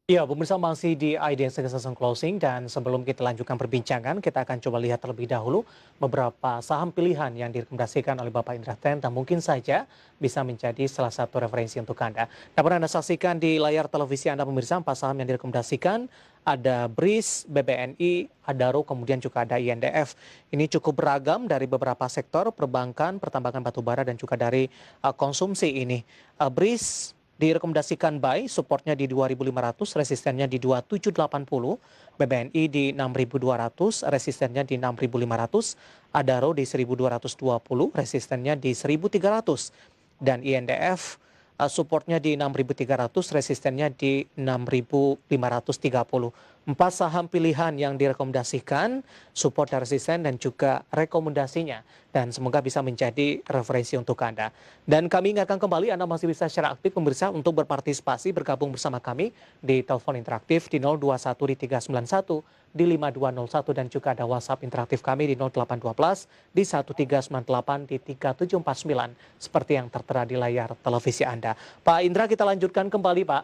Ya, pemirsa masih di ID Succession Closing dan sebelum kita lanjutkan perbincangan, kita akan coba lihat terlebih dahulu beberapa saham pilihan yang direkomendasikan oleh Bapak Indra Ten dan mungkin saja bisa menjadi salah satu referensi untuk Anda. Dapat Anda saksikan di layar televisi Anda pemirsa, empat saham yang direkomendasikan ada BRIS, BBNI, Adaro, kemudian juga ada INDF. Ini cukup beragam dari beberapa sektor, perbankan, pertambangan batubara, dan juga dari konsumsi ini. BRIS direkomendasikan buy, supportnya di 2.500, resistennya di 2.780, BBNI di 6.200, resistennya di 6.500, Adaro di 1.220, resistennya di 1.300, dan INDF supportnya di 6.300, resistennya di 6.530. Empat saham pilihan yang direkomendasikan, support dan resisten dan juga rekomendasinya. Dan semoga bisa menjadi referensi untuk Anda. Dan kami ingatkan kembali Anda masih bisa secara aktif pemirsa untuk berpartisipasi bergabung bersama kami di telepon interaktif di 021 di 391 di 5201 dan juga ada WhatsApp interaktif kami di 0812 di 1398 di 3749 seperti yang tertera di layar televisi Anda. Pak Indra, kita lanjutkan kembali, Pak.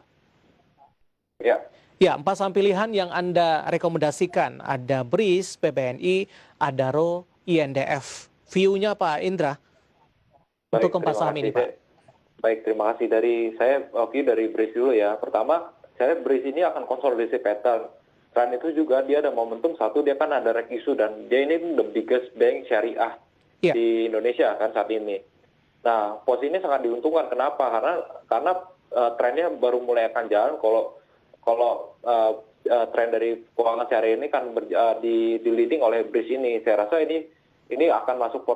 Ya, Ya, empat saham pilihan yang Anda rekomendasikan ada BRIS, PBNI, Adaro, INDF. View-nya Pak Indra untuk baik, keempat terima saham kasih. ini, Pak. Baik, terima kasih. Dari saya, oke, dari BRIS dulu ya. Pertama, saya BRIS ini akan konsolidasi pattern. Selain itu juga dia ada momentum satu, dia kan ada reg issue dan dia ini the biggest bank syariah Ya, di Indonesia kan saat ini. Nah, posisi ini sangat diuntungkan. Kenapa? Karena trennya baru mulai akan jalan. Kalau tren dari keuangan syariah ini kan di leading oleh BRIS ini. Saya rasa ini akan masuk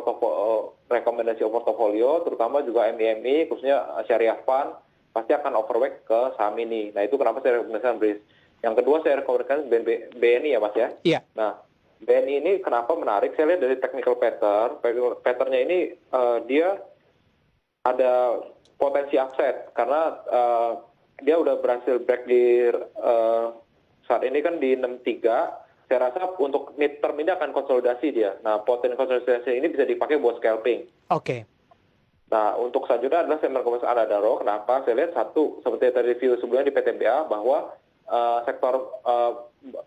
rekomendasi portofolio, terutama juga MIMI, khususnya syariah fund, pasti akan overweight ke saham ini. Nah, itu kenapa saya rekomendasikan BRIS. Yang kedua saya rekomendasikan BNI ya Mas ya. iya. Nah, BNI ini kenapa menarik? Saya lihat dari technical pattern. Patternnya ini dia ada potensi upside karena dia udah berhasil break di saat ini kan di 63. Saya rasa untuk mid term ini akan konsolidasi dia. Nah, potensi konsolidasi ini bisa dipakai buat scalping. Oke. Nah, untuk selanjutnya adalah saya merekomendasikan Adaro. Kenapa? Saya lihat satu, seperti tadi review sebelumnya di PTBA, bahwa sektor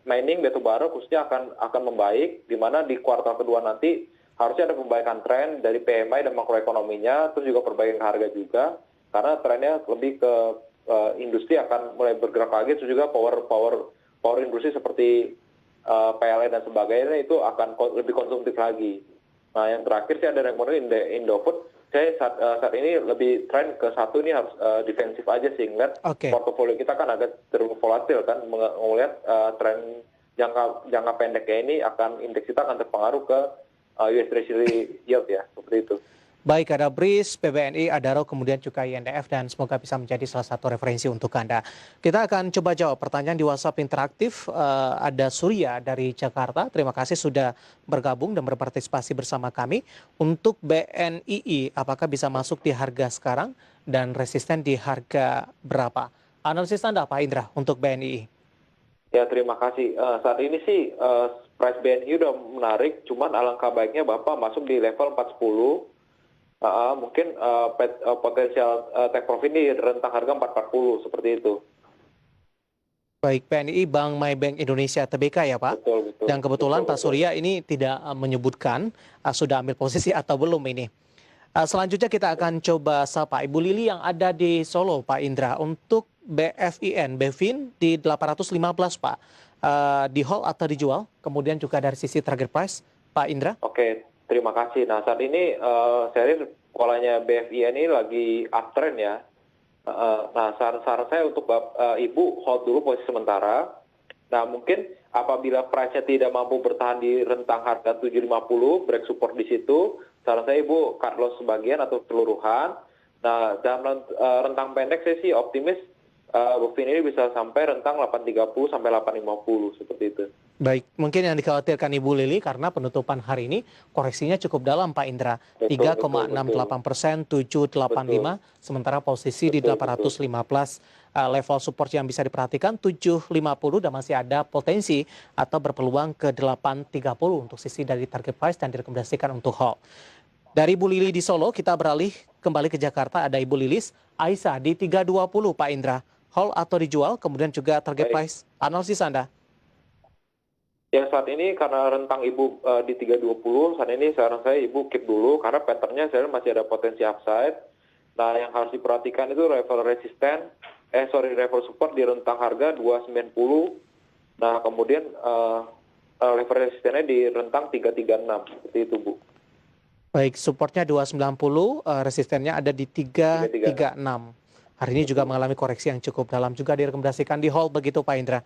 mining batubara khususnya akan membaik, di mana di kuartal kedua nanti harusnya ada pembaikan tren dari PMI dan makroekonominya, terus juga perbaikan harga juga, karena trennya lebih ke industri akan mulai bergerak lagi, terus juga power industri seperti PLN dan sebagainya itu akan lebih konsumtif lagi. Nah, yang terakhir saya ada rekomendasi Indofood. Saya saat ini lebih tren ke satu ini harus defensif aja sih, ngeliat Oke. portofolio kita kan agak terlalu volatil kan, melihat tren jangka pendeknya ini indeks kita akan terpengaruh ke US Treasury yield ya, seperti itu. Baik, ada BRIS, PBNI, Adaro, kemudian juga INDF, dan semoga bisa menjadi salah satu referensi untuk Anda. Kita akan coba jawab pertanyaan di WhatsApp interaktif. Ada Surya dari Jakarta. Terima kasih sudah bergabung dan berpartisipasi bersama kami. Untuk BNII, apakah bisa masuk di harga sekarang dan resisten di harga berapa? Analisis Anda, Pak Indra, untuk BNII. Ya, terima kasih. Saat ini sih price BNI udah menarik, cuman alangkah baiknya Bapak masuk di level 410. Mungkin potensial take profit ini rentang harga 440 seperti itu. Baik, PNI Bank MyBank Indonesia Tbk ya Pak. Betul, betul. Dan kebetulan Betul, Pak Surya ini tidak menyebutkan sudah ambil posisi atau belum ini. Selanjutnya kita akan coba sapa Ibu Lili yang ada di Solo, Pak Indra. Untuk BFIN di 815 Pak. Di hold atau dijual? Kemudian juga dari sisi target price, Pak Indra. Oke, terima kasih. Nah, saat ini saya lihat polanya BFI ini lagi uptrend ya. Nah, saran saya untuk Ibu hold dulu posisi sementara. Nah, mungkin apabila price-nya tidak mampu bertahan di rentang harga 750, break support di situ, saran saya Ibu cut loss sebagian atau keseluruhan. Nah, dalam rentang pendek saya sih optimis BFIN ini bisa sampai rentang 830 sampai 850 seperti itu. Baik, mungkin yang dikhawatirkan Ibu Lili karena penutupan hari ini koreksinya cukup dalam Pak Indra. 3,68%, 785, sementara posisi di 815 level support yang bisa diperhatikan 750 dan masih ada potensi atau berpeluang ke 830 untuk sisi dari target price dan direkomendasikan untuk hold. Dari Ibu Lili di Solo kita beralih kembali ke Jakarta, ada Ibu Lilis Aisyah di 320 Pak Indra. hold atau dijual, kemudian juga target Baik. price. Analisis Anda. Ya saat ini karena rentang ibu di 320, saat ini saran saya ibu keep dulu karena patternnya saya lihat masih ada potensi upside. Nah yang harus diperhatikan itu level support di rentang harga 290. Nah kemudian level resistennya di rentang 336 seperti itu Bu. Baik, supportnya 290, resistennya ada di 336. 336. Hari ini juga Betul, mengalami koreksi yang cukup dalam, juga direkomendasikan di hold begitu Pak Indra.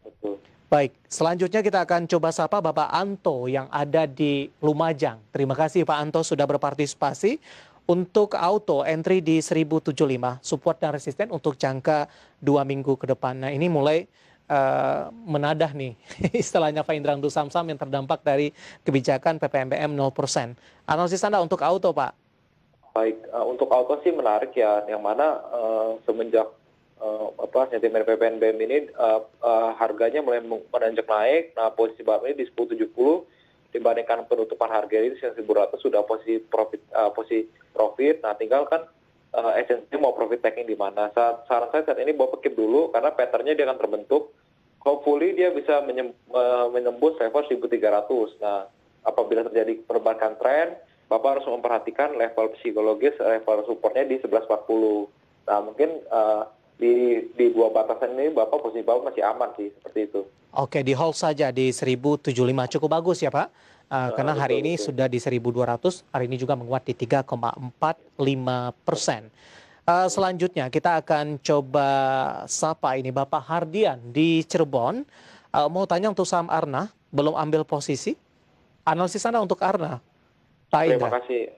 betul. Baik, selanjutnya kita akan coba sapa Bapak Anto yang ada di Lumajang. Terima kasih Pak Anto sudah berpartisipasi. Untuk auto entry di 1075, support dan resisten untuk jangka 2 minggu ke depan. Nah ini mulai menadah nih istilahnya Pak Indra untuk saham-saham yang terdampak dari kebijakan PPNBM 0%. Analisis Anda untuk auto Pak. Baik, untuk auto sih menarik ya, yang mana semenjak sentimen PPNBM ini harganya mulai menanjak naik. Nah posisi Bapak ini di 1070 dibandingkan penutupan harga ini 1.100 sudah posisi profit. Nah tinggal kan esensi mau profit taking di mana. Saran saya saat ini Bapak keep dulu karena patternnya dia akan terbentuk. Hopefully dia bisa menembus level 1.300. Nah apabila terjadi perbaikan tren, Bapak harus memperhatikan level psikologis, level supportnya di 1140. Nah mungkin di dua batasan ini posisi Bapak masih aman sih, seperti itu. Oke, di hold saja di 1075, cukup bagus ya Pak. Karena hari Betul, ini betul. sudah di 1200, hari ini juga menguat di 3,45%. Selanjutnya kita akan coba sapa ini Bapak Hardian di Cirebon. Mau tanya untuk saham Arna, belum ambil posisi. Analisis Anda untuk Arna, Pak Terima Indra. kasih.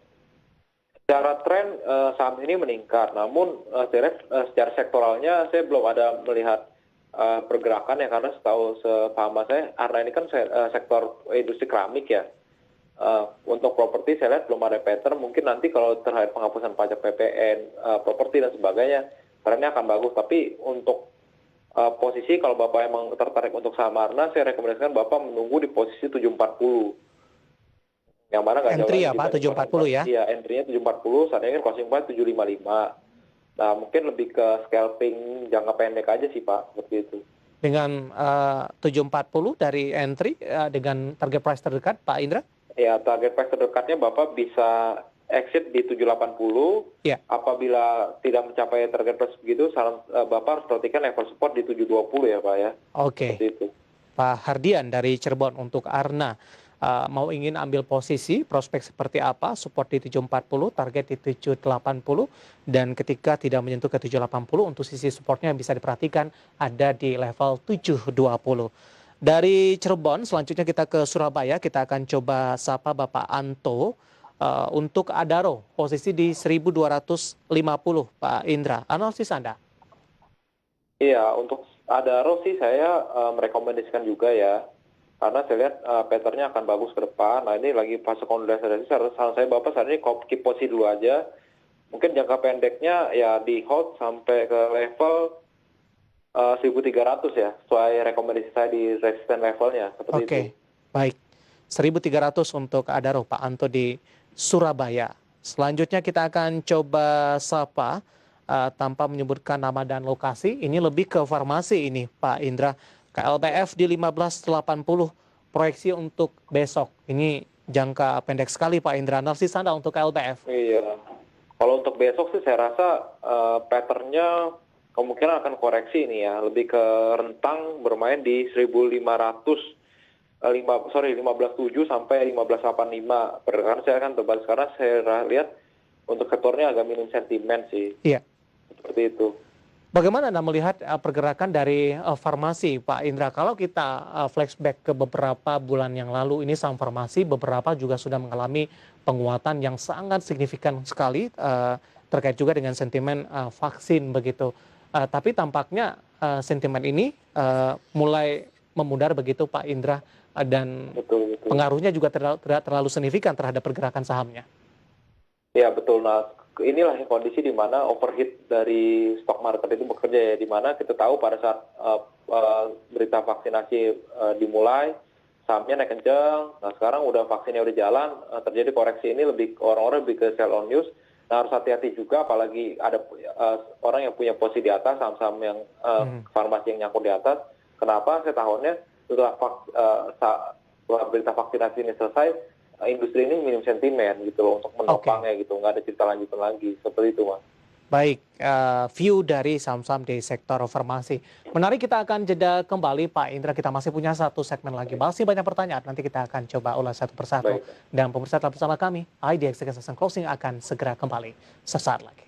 Secara tren saham ini meningkat, namun secara sektoralnya saya belum ada melihat pergerakan ya, karena sepaham saya Arna ini kan sektor industri keramik ya. Untuk properti saya lihat belum ada pattern, mungkin nanti kalau terkait penghapusan pajak PPN, properti dan sebagainya, trennya akan bagus. Tapi untuk posisi kalau Bapak emang tertarik untuk saham Arna, saya rekomendasikan Bapak menunggu di posisi 740. Yang mana nggak jauh Entry lagi ya Pak, dibanding 740 ya. Iya, entry-nya 740, saat ini kan closing price 755. Nah, mungkin lebih ke scalping jangka pendek aja sih Pak, seperti itu. Dengan 740 dari entry dengan target price terdekat Pak Indra. Ya, target price terdekatnya Bapak bisa exit di 780. Ya. Apabila tidak mencapai target price begitu, saran Bapak harus perhatikan level support di 720 ya Pak ya. Oke. Seperti itu. Pak Hardian dari Cirebon untuk Arna. Mau ingin ambil posisi, prospek seperti apa, support di 740, target di 780, dan ketika tidak menyentuh ke 780, untuk sisi supportnya bisa diperhatikan ada di level 720. Dari Cirebon, selanjutnya kita ke Surabaya, kita akan coba sapa Bapak Anto. Untuk Adaro, posisi di 1250, Pak Indra. Analisis Anda? Iya, untuk Adaro sih saya merekomendasikan juga ya. Karena saya lihat patternnya akan bagus ke depan. Nah ini lagi fase konsolidasi, saran saya Bapak saat ini keep posisi dulu aja. Mungkin jangka pendeknya ya di hold sampai ke level 1.300 ya, sesuai rekomendasi saya di resisten levelnya, seperti itu. Oke, baik. 1.300 untuk Adaro, Pak Anto di Surabaya. Selanjutnya kita akan coba sapa tanpa menyebutkan nama dan lokasi. Ini lebih ke farmasi ini, Pak Indra. KLBF di 1580, proyeksi untuk besok. Ini jangka pendek sekali Pak Indra. Analisis Anda untuk KLBF? Iya. Kalau untuk besok sih saya rasa patternnya kemungkinan akan koreksi ini ya, lebih ke rentang bermain di 15.7 sampai 15.85. Pergerakan saya akan tebal sekarang, saya lihat untuk sektornya agak minim sentimen sih. Iya. Seperti itu. Bagaimana Anda melihat pergerakan dari farmasi, Pak Indra? Kalau kita flashback ke beberapa bulan yang lalu, ini saham farmasi beberapa juga sudah mengalami penguatan yang sangat signifikan sekali terkait juga dengan sentimen vaksin begitu. Tapi tampaknya sentimen ini mulai memudar begitu, Pak Indra, dan Betul, betul. pengaruhnya juga tidak terlalu signifikan terhadap pergerakan sahamnya. Ya betul. Nah inilah kondisi di mana overheat dari stock market itu bekerja ya, di mana kita tahu pada saat berita vaksinasi dimulai, sahamnya naik kencang. Nah sekarang udah vaksinnya udah jalan, terjadi koreksi ini orang-orang lebih ke sell on news. Nah, harus hati-hati juga, apalagi ada orang yang punya posisi di atas, saham-saham yang farmasi yang nyangkut di atas. Kenapa? Saya tahunnya setelah berita vaksinasi ini selesai, industri ini minim sentimen gitu loh untuk menopangnya gitu, nggak ada cerita lanjutan lagi seperti itu, Mas. Baik, view dari saham-saham di sektor farmasi. Menarik, kita akan jeda kembali Pak Indra, kita masih punya satu segmen lagi. Masih banyak pertanyaan, nanti kita akan coba ulas satu persatu. Baik. Dan pemirsa tetap bersama kami, IDX Succession Closing akan segera kembali sesaat lagi.